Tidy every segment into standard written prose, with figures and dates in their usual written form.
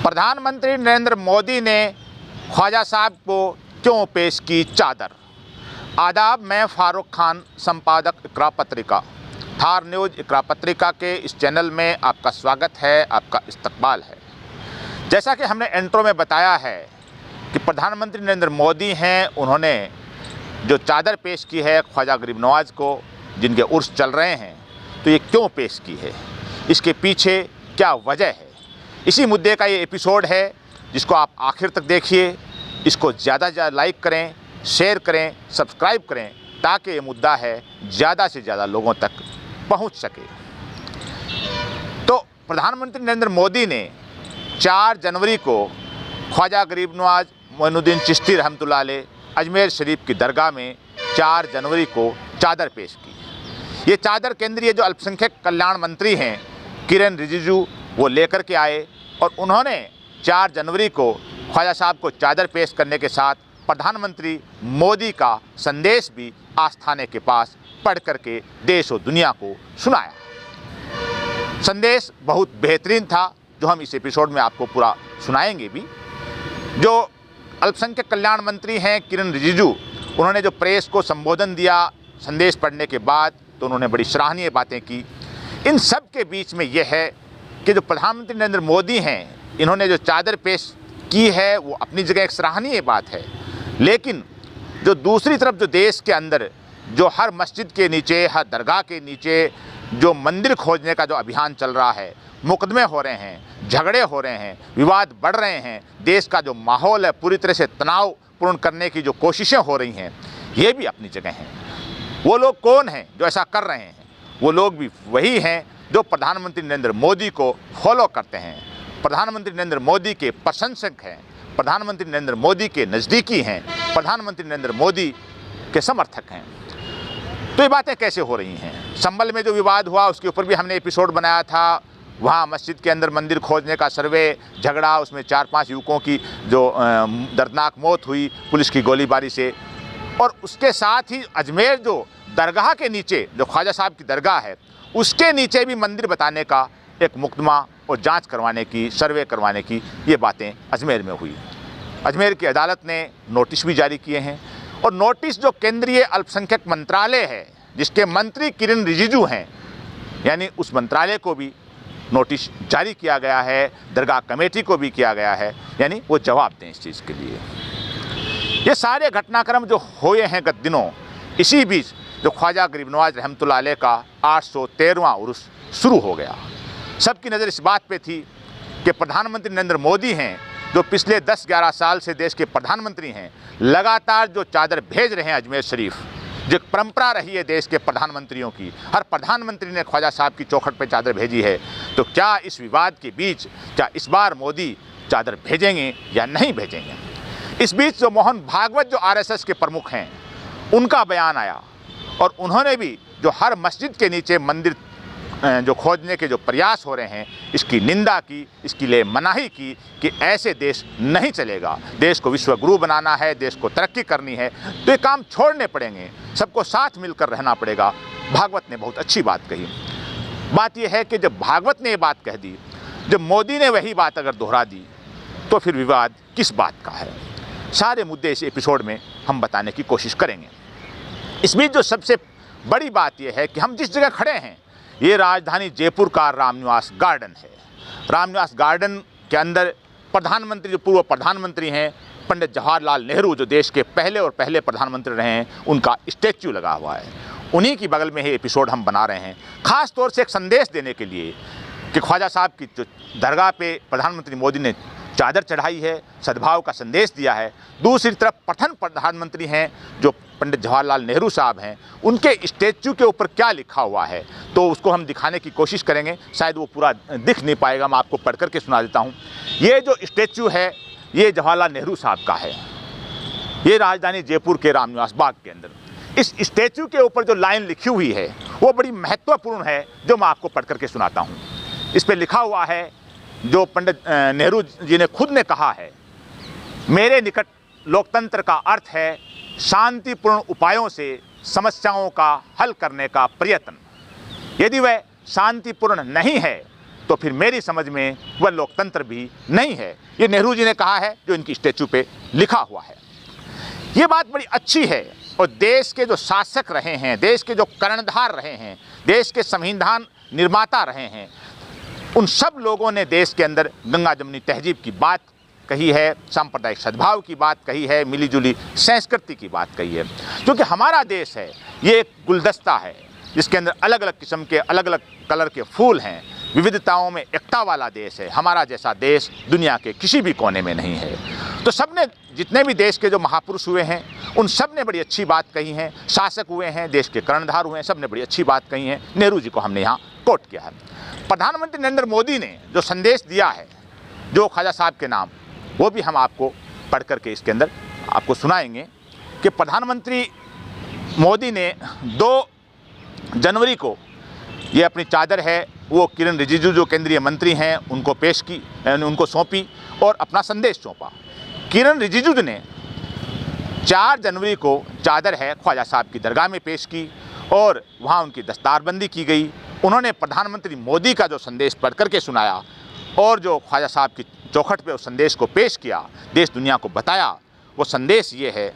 प्रधानमंत्री नरेंद्र मोदी ने ख्वाजा साहब को क्यों पेश की चादर। आदाब, मैं फारूक खान, संपादक इकरा पत्रिका। थार न्यूज़ इकरा पत्रिका के इस चैनल में आपका स्वागत है, आपका इस्तकबाल है। जैसा कि हमने इंट्रो में बताया है कि प्रधानमंत्री नरेंद्र मोदी हैं, उन्होंने जो चादर पेश की है ख्वाजा गरीब नवाज़ को, जिनके उर्स चल रहे हैं, तो ये क्यों पेश की है, इसके पीछे क्या वजह है, इसी मुद्दे का ये एपिसोड है, जिसको आप आखिर तक देखिए। इसको ज़्यादा से ज़्यादा लाइक करें, शेयर करें, सब्सक्राइब करें, ताकि ये मुद्दा है ज़्यादा से ज़्यादा लोगों तक पहुंच सके। तो प्रधानमंत्री नरेंद्र मोदी ने 4 जनवरी को ख्वाजा गरीब नवाज़ मोइनुद्दीन चिश्ती रहमतुल्लाह अलैह अजमेर शरीफ की दरगाह में 4 जनवरी को चादर पेश की। ये चादर केंद्रीय जो अल्पसंख्यक कल्याण मंत्री हैं किरेन रिजिजू, वो लेकर के आए और उन्होंने 4 जनवरी को ख्वाजा साहब को चादर पेश करने के साथ प्रधानमंत्री मोदी का संदेश भी आस्थाने के पास पढ़ करके देश और दुनिया को सुनाया। संदेश बहुत बेहतरीन था, जो हम इस एपिसोड में आपको पूरा सुनाएंगे भी। जो अल्पसंख्यक कल्याण मंत्री हैं किरेन रिजिजू, उन्होंने जो प्रेस को संबोधन दिया संदेश पढ़ने के बाद, तो उन्होंने बड़ी सराहनीय बातें की। इन सब के बीच में यह है कि जो प्रधानमंत्री नरेंद्र मोदी हैं, इन्होंने जो चादर पेश की है वो अपनी जगह एक सराहनीय बात है, लेकिन जो दूसरी तरफ जो देश के अंदर जो हर मस्जिद के नीचे, हर दरगाह के नीचे जो मंदिर खोजने का जो अभियान चल रहा है, मुकदमे हो रहे हैं, झगड़े हो रहे हैं, विवाद बढ़ रहे हैं, देश का जो माहौल है पूरी तरह से तनावपूर्ण करने की जो कोशिशें हो रही हैं, ये भी अपनी जगह हैं। वो लोग कौन हैं जो ऐसा कर रहे हैं? वो लोग भी वही हैं जो प्रधानमंत्री नरेंद्र मोदी को फॉलो करते हैं, प्रधानमंत्री नरेंद्र मोदी के प्रशंसक हैं, प्रधानमंत्री नरेंद्र मोदी के नज़दीकी हैं, प्रधानमंत्री नरेंद्र मोदी के समर्थक हैं। तो ये बातें कैसे हो रही हैं? संभल में जो विवाद हुआ उसके ऊपर भी हमने एपिसोड बनाया था। वहाँ मस्जिद के अंदर मंदिर खोजने का सर्वे, झगड़ा, उसमें 4-5 युवकों की जो दर्दनाक मौत हुई पुलिस की गोलीबारी से। और उसके साथ ही अजमेर जो दरगाह के नीचे जो ख्वाजा साहब की दरगाह है, उसके नीचे भी मंदिर बताने का एक मुकदमा और जांच करवाने की, सर्वे करवाने की ये बातें अजमेर में हुई। अजमेर की अदालत ने नोटिस भी जारी किए हैं, और नोटिस जो केंद्रीय अल्पसंख्यक मंत्रालय है, जिसके मंत्री किरेन रिजिजू हैं, यानी उस मंत्रालय को भी नोटिस जारी किया गया है, दरगाह कमेटी को भी किया गया है, यानी वो जवाब दें इस चीज़ के लिए। ये सारे घटनाक्रम जो हुए हैं गत दिनों, इसी बीच जो ख्वाजा गरीब नवाज़ रहमतुल्लाह अलैह का 813वां उर्स शुरू हो गया। सबकी नज़र इस बात पे थी कि प्रधानमंत्री नरेंद्र मोदी हैं, जो पिछले 10-11 साल से देश के प्रधानमंत्री हैं, लगातार जो चादर भेज रहे हैं अजमेर शरीफ, जो परंपरा रही है देश के प्रधानमंत्रियों की, हर प्रधानमंत्री ने ख्वाजा साहब की चौखट पे चादर भेजी है। तो क्या इस विवाद के बीच, क्या इस बार मोदी चादर भेजेंगे या नहीं भेजेंगे? इस बीच जो मोहन भागवत जो RSS के प्रमुख हैं, उनका बयान आया और उन्होंने भी जो हर मस्जिद के नीचे मंदिर जो खोजने के जो प्रयास हो रहे हैं, इसकी निंदा की, इसके लिए मनाही की कि ऐसे देश नहीं चलेगा। देश को विश्व गुरु बनाना है, देश को तरक्की करनी है, तो ये काम छोड़ने पड़ेंगे, सबको साथ मिलकर रहना पड़ेगा। भागवत ने बहुत अच्छी बात कही। बात यह है कि जब भागवत ने ये बात कह दी, जब मोदी ने वही बात अगर दोहरा दी, तो फिर विवाद किस बात का है? सारे मुद्दे इस एपिसोड में हम बताने की कोशिश करेंगे। इस बीच जो सबसे बड़ी बात यह है कि हम जिस जगह खड़े हैं, ये राजधानी जयपुर का रामनिवास गार्डन है। रामनिवास गार्डन के अंदर प्रधानमंत्री, जो पूर्व प्रधानमंत्री हैं पंडित जवाहरलाल नेहरू, जो देश के पहले प्रधानमंत्री रहे हैं, उनका स्टैच्यू लगा हुआ है। उन्हीं की बगल में ये एपिसोड हम बना रहे हैं, ख़ास तौर से एक संदेश देने के लिए कि ख्वाजा साहब की जो दरगाह पे प्रधानमंत्री मोदी ने चादर चढ़ाई है, सद्भाव का संदेश दिया है। दूसरी तरफ प्रथम प्रधानमंत्री हैं जो पंडित जवाहरलाल नेहरू साहब हैं, उनके स्टैच्यू के ऊपर क्या लिखा हुआ है, तो उसको हम दिखाने की कोशिश करेंगे। शायद वो पूरा दिख नहीं पाएगा, मैं आपको पढ़ करके सुना देता हूँ। ये जो स्टैच्यू है, ये जवाहरलाल नेहरू साहब का है। ये राजधानी जयपुर के रामनिवास बाग के अंदर इस स्टैच्यू के ऊपर जो लाइन लिखी हुई है, वो बड़ी महत्वपूर्ण है, जो मैं आपको पढ़ करके सुनाता हूँ। इस पर लिखा हुआ है, जो पंडित नेहरू जी ने खुद ने कहा है, मेरे निकट लोकतंत्र का अर्थ है शांतिपूर्ण उपायों से समस्याओं का हल करने का प्रयत्न। यदि वह शांतिपूर्ण नहीं है तो फिर मेरी समझ में वह लोकतंत्र भी नहीं है। ये नेहरू जी ने कहा है, जो इनकी स्टैचू पे लिखा हुआ है। ये बात बड़ी अच्छी है और देश के जो शासक रहे हैं, देश के जो कर्णधार रहे हैं, देश के संविधान निर्माता रहे हैं, उन सब लोगों ने देश के अंदर गंगा जमुनी तहजीब की बात कही है, सांप्रदायिक सद्भाव की बात कही है, मिलीजुली संस्कृति की बात कही है। क्योंकि हमारा देश है, ये एक गुलदस्ता है जिसके अंदर अलग अलग किस्म के अलग अलग कलर के फूल हैं, विविधताओं में एकता वाला देश है। हमारा जैसा देश दुनिया के किसी भी कोने में नहीं है। तो सब ने, जितने भी देश के जो महापुरुष हुए हैं, उन सब ने बड़ी अच्छी बात कही है। शासक हुए हैं, देश के कर्णधार हुए हैं, सब ने बड़ी अच्छी बात कही है। नेहरू जी को हमने यहाँ कोट किया है। प्रधानमंत्री नरेंद्र मोदी ने जो संदेश दिया है, जो ख्वाजा साहब के नाम, वो भी हम आपको पढ़ करके इसके अंदर आपको सुनाएंगे कि प्रधानमंत्री मोदी ने 2 जनवरी को ये अपनी चादर है वो किरण रिजिजू जो केंद्रीय मंत्री हैं उनको पेश की, उनको सौंपी और अपना संदेश सौंपा। किरण रिजिजू ने 4 जनवरी को चादर है ख्वाजा साहब की दरगाह में पेश की और वहाँ उनकी दस्तारबंदी की गई। उन्होंने प्रधानमंत्री मोदी का जो संदेश पढ़ करके सुनाया और जो ख्वाजा साहब की चौखट पे उस संदेश को पेश किया, देश दुनिया को बताया। वो संदेश ये है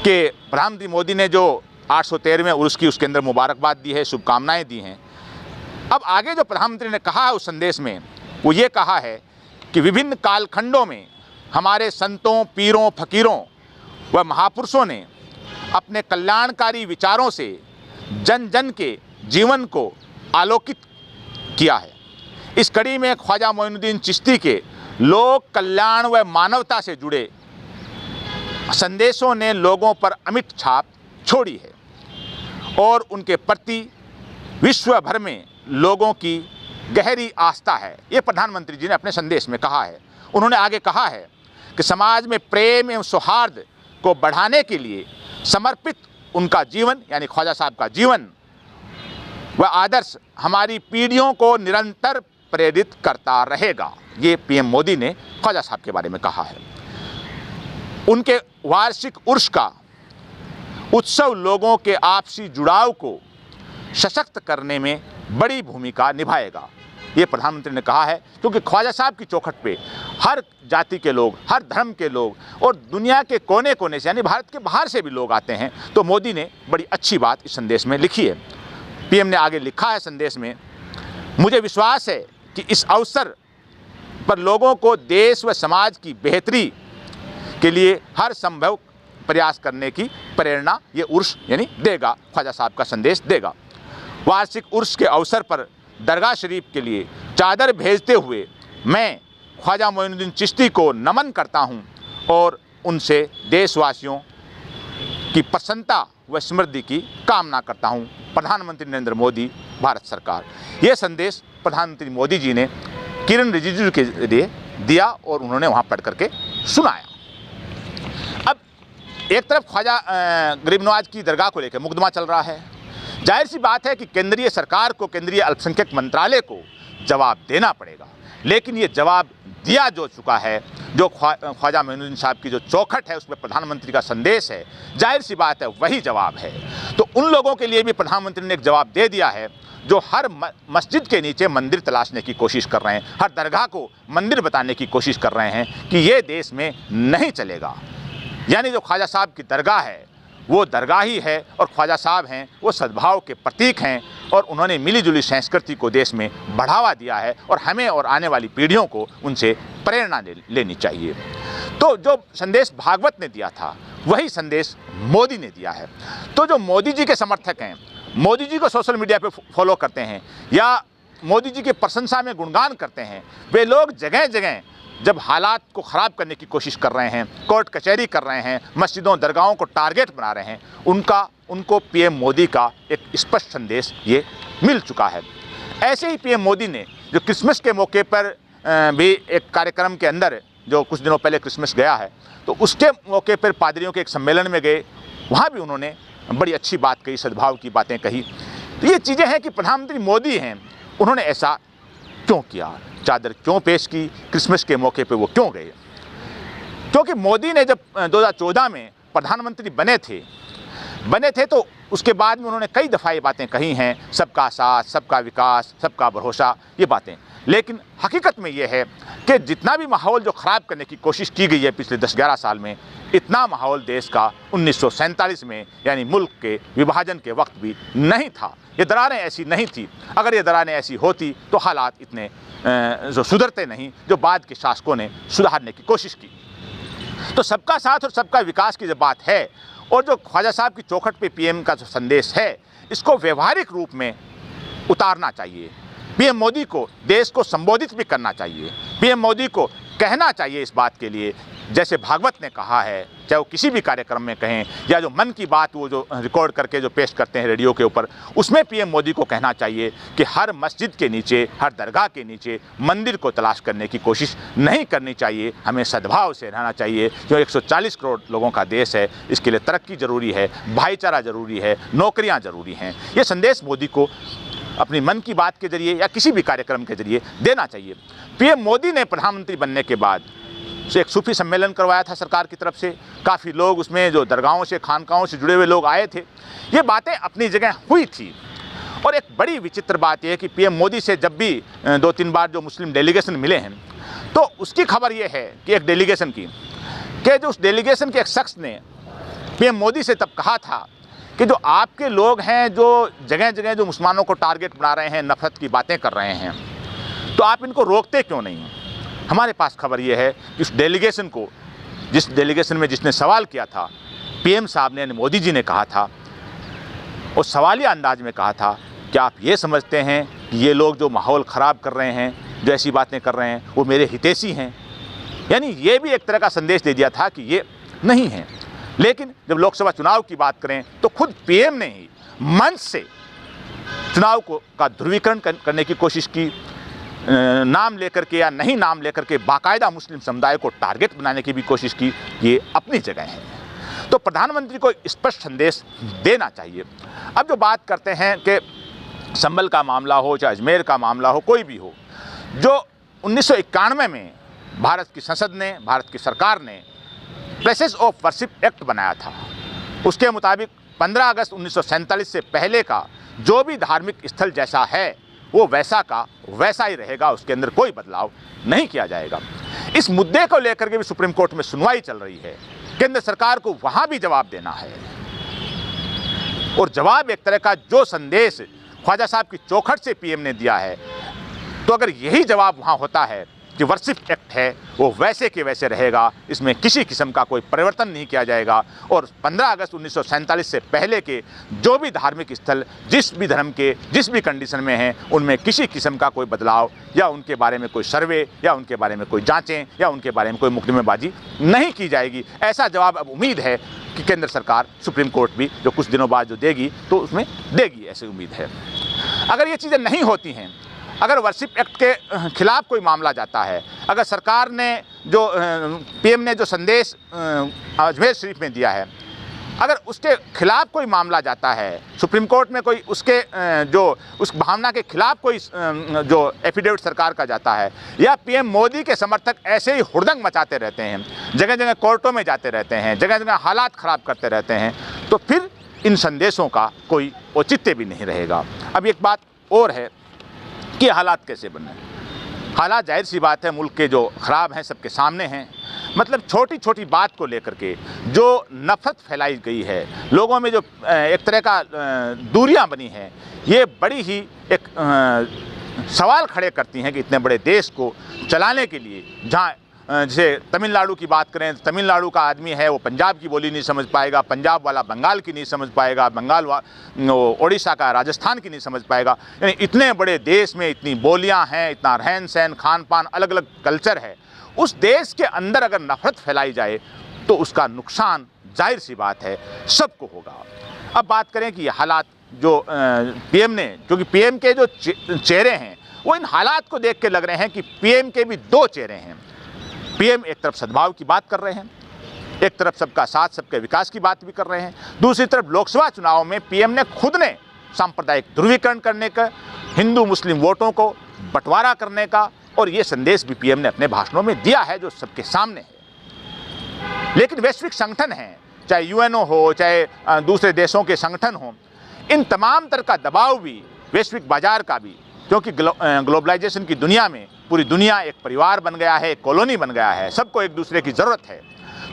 कि प्रधानमंत्री मोदी ने जो 813वें उर्स की उसके अंदर मुबारकबाद दी है, शुभकामनाएं दी हैं। अब आगे जो प्रधानमंत्री ने कहा है उस संदेश में, वो ये कहा है कि विभिन्न कालखंडों में हमारे संतों, पीरों, फकीरों व महापुरुषों ने अपने कल्याणकारी विचारों से जन जन के जीवन को आलोकित किया है। इस कड़ी में ख्वाजा मोइनुद्दीन चिश्ती के लोक कल्याण व मानवता से जुड़े संदेशों ने लोगों पर अमिट छाप छोड़ी है और उनके प्रति विश्व भर में लोगों की गहरी आस्था है। ये प्रधानमंत्री जी ने अपने संदेश में कहा है। उन्होंने आगे कहा है कि समाज में प्रेम एवं सौहार्द को बढ़ाने के लिए समर्पित उनका जीवन, यानी ख्वाजा साहब का जीवन व आदर्श हमारी पीढ़ियों को निरंतर प्रेरित करता रहेगा। ये पीएम मोदी ने ख्वाजा साहब के बारे में कहा है। उनके वार्षिक उर्स का उत्सव लोगों के आपसी जुड़ाव को सशक्त करने में बड़ी भूमिका निभाएगा। ये प्रधानमंत्री ने कहा है, क्योंकि ख्वाजा साहब की चौखट पे हर जाति के लोग, हर धर्म के लोग और दुनिया के कोने कोने से, यानी भारत के बाहर से भी लोग आते हैं। तो मोदी ने बड़ी अच्छी बात इस संदेश में लिखी है। पीएम ने आगे लिखा है संदेश में, मुझे विश्वास है कि इस अवसर पर लोगों को देश व समाज की बेहतरी के लिए हर संभव प्रयास करने की प्रेरणा ये उर्स यानी देगा, ख्वाजा साहब का संदेश देगा। वार्षिक उर्स के अवसर पर दरगाह शरीफ के लिए चादर भेजते हुए मैं ख्वाजा मोइनुद्दीन चिश्ती को नमन करता हूं और उनसे देशवासियों की प्रसन्नता व समृद्धि की कामना करता हूं। प्रधानमंत्री नरेंद्र मोदी, भारत सरकार। ये संदेश प्रधानमंत्री मोदी जी ने किरण रिजिजू के लिए दिया और उन्होंने वहाँ पढ़ करके सुनाया। अब एक तरफ ख्वाजा गरीब नवाज की दरगाह को लेकर मुकदमा चल रहा है। जाहिर सी बात है कि केंद्रीय सरकार को, केंद्रीय अल्पसंख्यक मंत्रालय को जवाब देना पड़ेगा। लेकिन ये जवाब दिया जो चुका है, जो ख्वाजा मोइनुद्दीन साहब की जो चौखट है उसमें प्रधानमंत्री का संदेश है, जाहिर सी बात है वही जवाब है। तो उन लोगों के लिए भी प्रधानमंत्री ने एक जवाब दे दिया है जो हर मस्जिद के नीचे मंदिर तलाशने की कोशिश कर रहे हैं, हर दरगाह को मंदिर बताने की कोशिश कर रहे हैं कि ये देश में नहीं चलेगा। यानी जो ख्वाजा साहब की दरगाह है वो दरगाह ही है और ख्वाजा साहब हैं वो सद्भाव के प्रतीक हैं और उन्होंने मिलीजुली संस्कृति को देश में बढ़ावा दिया है और हमें और आने वाली पीढ़ियों को उनसे प्रेरणा लेनी चाहिए। तो जो संदेश भागवत ने दिया था वही संदेश मोदी ने दिया है। तो जो मोदी जी के समर्थक हैं, मोदी जी को सोशल मीडिया पे फॉलो करते हैं या मोदी जी की प्रशंसा में गुणगान करते हैं, वे लोग जगह जगह जब हालात को ख़राब करने की कोशिश कर रहे हैं, कोर्ट कचहरी कर रहे हैं, मस्जिदों दरगाहों को टारगेट बना रहे हैं, उनको पीएम मोदी का एक स्पष्ट संदेश ये मिल चुका है। ऐसे ही पीएम मोदी ने जो क्रिसमस के मौके पर भी एक कार्यक्रम के अंदर, जो कुछ दिनों पहले क्रिसमस गया है, तो उसके मौके पर पादरियों के एक सम्मेलन में गए, वहाँ भी उन्होंने बड़ी अच्छी बात कही, सद्भाव की बातें कही। तो ये चीज़ें हैं कि प्रधानमंत्री मोदी हैं, उन्होंने ऐसा क्यों किया, चादर क्यों पेश की, क्रिसमस के मौके पे वो क्यों गए। क्योंकि मोदी ने जब 2014 में प्रधानमंत्री बने थे तो उसके बाद में उन्होंने कई दफ़ा ये बातें कही हैं, सबका साथ, सबका विकास, सबका भरोसा, ये बातें। लेकिन हकीकत में यह है कि जितना भी माहौल जो ख़राब करने की कोशिश की गई है पिछले 10-11 साल में, इतना माहौल देश का 1947 में यानी मुल्क के विभाजन के वक्त भी नहीं था। ये दरारें ऐसी नहीं थी। अगर ये दरारें ऐसी होती तो हालात इतने जो सुधरते नहीं जो बाद के शासकों ने सुधारने की कोशिश की। तो सबका साथ और सबका विकास की जो बात है और जो ख्वाजा साहब की चौखट पे पीएम का जो संदेश है, इसको व्यवहारिक रूप में उतारना चाहिए। पीएम मोदी को देश को संबोधित भी करना चाहिए। पीएम मोदी को कहना चाहिए इस बात के लिए, जैसे भागवत ने कहा है, चाहे वो किसी भी कार्यक्रम में कहें या जो मन की बात वो जो रिकॉर्ड करके जो पेश करते हैं रेडियो के ऊपर, उसमें पीएम मोदी को कहना चाहिए कि हर मस्जिद के नीचे, हर दरगाह के नीचे मंदिर को तलाश करने की कोशिश नहीं करनी चाहिए। हमें सद्भाव से रहना चाहिए। जो 140 करोड़ लोगों का देश है, इसके लिए तरक्की ज़रूरी है, भाईचारा ज़रूरी है, नौकरियाँ ज़रूरी हैं। ये संदेश मोदी को अपनी मन की बात के जरिए या किसी भी कार्यक्रम के जरिए देना चाहिए। पीएम मोदी ने प्रधानमंत्री बनने के बाद से एक सूफी सम्मेलन करवाया था सरकार की तरफ से। काफ़ी लोग उसमें जो दरगाहों से, खानकाहों से जुड़े हुए लोग आए थे। ये बातें अपनी जगह हुई थी। और एक बड़ी विचित्र बात यह है कि पीएम मोदी से जब भी 2-3 बार जो मुस्लिम डेलीगेशन मिले हैं, तो उसकी खबर यह है कि एक डेलीगेशन की कि जो उस डेलीगेशन के एक शख्स ने पीएम मोदी से तब कहा था कि जो आपके लोग हैं जो जगह जगह जो मुसलमानों को टारगेट बना रहे हैं, नफरत की बातें कर रहे हैं, तो आप इनको रोकते क्यों नहीं? हमारे पास खबर ये है कि उस डेलीगेशन को, जिस डेलीगेशन में जिसने सवाल किया था, पीएम साहब ने, मोदी जी ने कहा था, और सवालिया अंदाज में कहा था कि आप ये समझते हैं कि ये लोग जो माहौल ख़राब कर रहे हैं, जो ऐसी बातें कर रहे हैं, वो मेरे हितैषी हैं। यानी ये भी एक तरह का संदेश दे दिया था कि ये नहीं है। लेकिन जब लोकसभा चुनाव की बात करें तो खुद पीएम ने ही मंच से चुनाव का ध्रुवीकरण करने की कोशिश की, नाम लेकर के या नहीं नाम लेकर के बाकायदा मुस्लिम समुदाय को टारगेट बनाने की भी कोशिश की। ये अपनी जगह है। तो प्रधानमंत्री को स्पष्ट संदेश देना चाहिए। अब जो बात करते हैं कि संभल का मामला हो, चाहे अजमेर का मामला हो, कोई भी हो, जो 1991 में भारत की संसद ने, भारत की सरकार ने प्लेसेस ऑफ वर्शिप एक्ट बनाया था। उसके मुताबिक 15 अगस्त 1947 से पहले का जो भी धार्मिक स्थल जैसा है वो वैसा का वैसा ही रहेगा, उसके अंदर कोई बदलाव नहीं किया जाएगा। इस मुद्दे को लेकर के भी सुप्रीम कोर्ट में सुनवाई चल रही है। केंद्र सरकार को वहाँ भी जवाब देना है। और जवाब एक तरह का जो संदेश ख्वाजा साहब की चौखट से पीएम ने दिया है, तो अगर यही जवाब वहाँ होता है कि वर्शिप एक्ट है वो वैसे के वैसे रहेगा, इसमें किसी किस्म का कोई परिवर्तन नहीं किया जाएगा। और 15 अगस्त 1947 से पहले के जो भी धार्मिक स्थल जिस भी धर्म के जिस भी कंडीशन में हैं, उनमें किसी किस्म का कोई बदलाव या उनके बारे में कोई सर्वे या उनके बारे में कोई जांचें या उनके बारे में कोई मुकदमेबाजी नहीं की जाएगी। ऐसा जवाब अब उम्मीद है कि केंद्र सरकार, सुप्रीम कोर्ट भी जो कुछ दिनों बाद जो देगी तो उसमें देगी, ऐसी उम्मीद है। अगर ये चीज़ें नहीं होती हैं, अगर वर्शिप एक्ट के खिलाफ कोई मामला जाता है, अगर सरकार ने जो पीएम ने जो संदेश अजमेर शरीफ में दिया है, अगर उसके खिलाफ कोई मामला जाता है सुप्रीम कोर्ट में, कोई उसके जो उस भावना के खिलाफ कोई जो एफिडेविट सरकार का जाता है, या पीएम मोदी के समर्थक ऐसे ही हुड़दंग मचाते रहते हैं, जगह जगह कोर्टों में जाते रहते हैं, जगह जगह हालात ख़राब करते रहते हैं, तो फिर इन संदेशों का कोई औचित्य भी नहीं रहेगा। अब एक बात और है कि हालात कैसे बने। हालात जाहिर सी बात है मुल्क के जो ख़राब हैं सबके सामने हैं। मतलब छोटी छोटी बात को लेकर के जो नफ़रत फैलाई गई है, लोगों में जो एक तरह का दूरियां बनी हैं, ये बड़ी ही एक सवाल खड़े करती हैं कि इतने बड़े देश को चलाने के लिए, जहाँ जैसे तमिलनाडु की बात करें, तमिलनाडु का आदमी है वो पंजाब की बोली नहीं समझ पाएगा, पंजाब वाला बंगाल की नहीं समझ पाएगा, ओडिशा का राजस्थान की नहीं समझ पाएगा। यानी इतने बड़े देश में इतनी बोलियां हैं, इतना रहन सहन, खान पान, अलग अलग कल्चर है, उस देश के अंदर अगर नफरत फैलाई जाए तो उसका नुकसान जाहिर सी बात है सबको होगा। अब बात करें कि ये हालात जो पीएम ने, क्योंकि पीएम के जो चेहरे हैं वो इन हालात को देख के लग रहे हैं कि पीएम के भी दो चेहरे हैं। पीएम एक तरफ सद्भाव की बात कर रहे हैं, एक तरफ सबका साथ सबके विकास की बात भी कर रहे हैं, दूसरी तरफ लोकसभा चुनाव में पीएम ने खुद ने सांप्रदायिक ध्रुवीकरण करने का, हिंदू मुस्लिम वोटों को बंटवारा करने का, और ये संदेश भी पीएम ने अपने भाषणों में दिया है जो सबके सामने है। लेकिन वैश्विक संगठन हैं, चाहे यूएनओ हो, चाहे दूसरे देशों के संगठन हों, इन तमाम तरह का दबाव भी, वैश्विक बाजार का भी, क्योंकि ग्लोबलाइजेशन की दुनिया में पूरी दुनिया एक परिवार बन गया है, एक कॉलोनी बन गया है, सबको एक दूसरे की ज़रूरत है।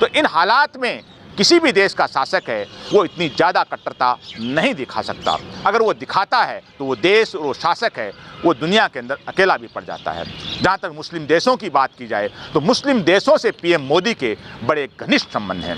तो इन हालात में किसी भी देश का शासक है वो इतनी ज़्यादा कट्टरता नहीं दिखा सकता। अगर वो दिखाता है तो वो देश और वो शासक है वो दुनिया के अंदर अकेला भी पड़ जाता है। जहाँ तक मुस्लिम देशों की बात की जाए तो मुस्लिम देशों से पीएम मोदी के बड़े घनिष्ठ संबंध हैं।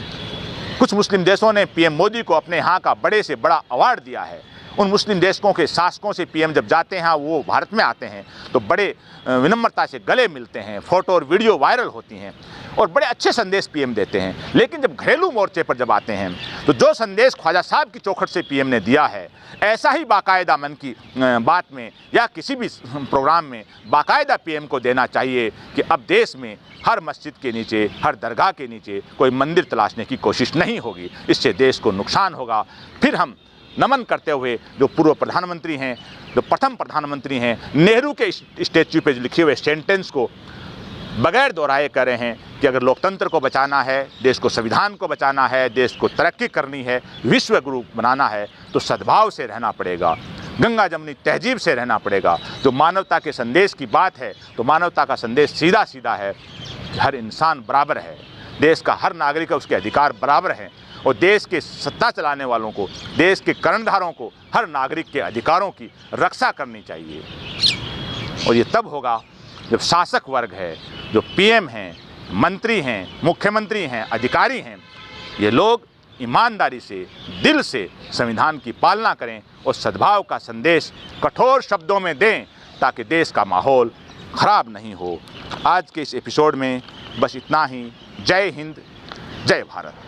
कुछ मुस्लिम देशों ने पीएम मोदी को अपने यहाँ का बड़े से बड़ा अवार्ड दिया है। उन मुस्लिम देशों के शासकों से पीएम जब जाते हैं, वो भारत में आते हैं तो बड़े विनम्रता से गले मिलते हैं, फ़ोटो और वीडियो वायरल होती हैं और बड़े अच्छे संदेश पीएम देते हैं। लेकिन जब घरेलू मोर्चे पर जब आते हैं तो जो संदेश ख्वाजा साहब की चौखट से पीएम ने दिया है, ऐसा ही बाकायदा मन की बात में या किसी भी प्रोग्राम में बाकायदा पीएम को देना चाहिए कि अब देश में हर मस्जिद के नीचे, हर दरगाह के नीचे कोई मंदिर तलाशने की कोशिश नहीं होगी। इससे देश को नुकसान होगा। फिर हम नमन करते हुए जो पूर्व प्रधानमंत्री हैं, जो प्रथम प्रधानमंत्री हैं, नेहरू के स्टैच्यू पे लिखे हुए सेंटेंस को बगैर दोहराए कह रहे हैं कि अगर लोकतंत्र को बचाना है, देश को, संविधान को बचाना है, देश को तरक्की करनी है, विश्व गुरु बनाना है तो सद्भाव से रहना पड़ेगा, गंगा जमुनी तहजीब से रहना पड़ेगा। जो मानवता के संदेश की बात है तो मानवता का संदेश सीधा सीधा है कि हर इंसान बराबर है, देश का हर नागरिक, उसके अधिकार बराबर हैं और देश के सत्ता चलाने वालों को, देश के कर्णधारों को हर नागरिक के अधिकारों की रक्षा करनी चाहिए। और ये तब होगा जब शासक वर्ग है, जो पीएम हैं, मंत्री हैं, मुख्यमंत्री हैं, अधिकारी हैं, ये लोग ईमानदारी से, दिल से संविधान की पालना करें और सद्भाव का संदेश कठोर शब्दों में दें ताकि देश का माहौल ख़राब नहीं हो। आज के इस एपिसोड में बस इतना ही। जय हिंद, जय भारत।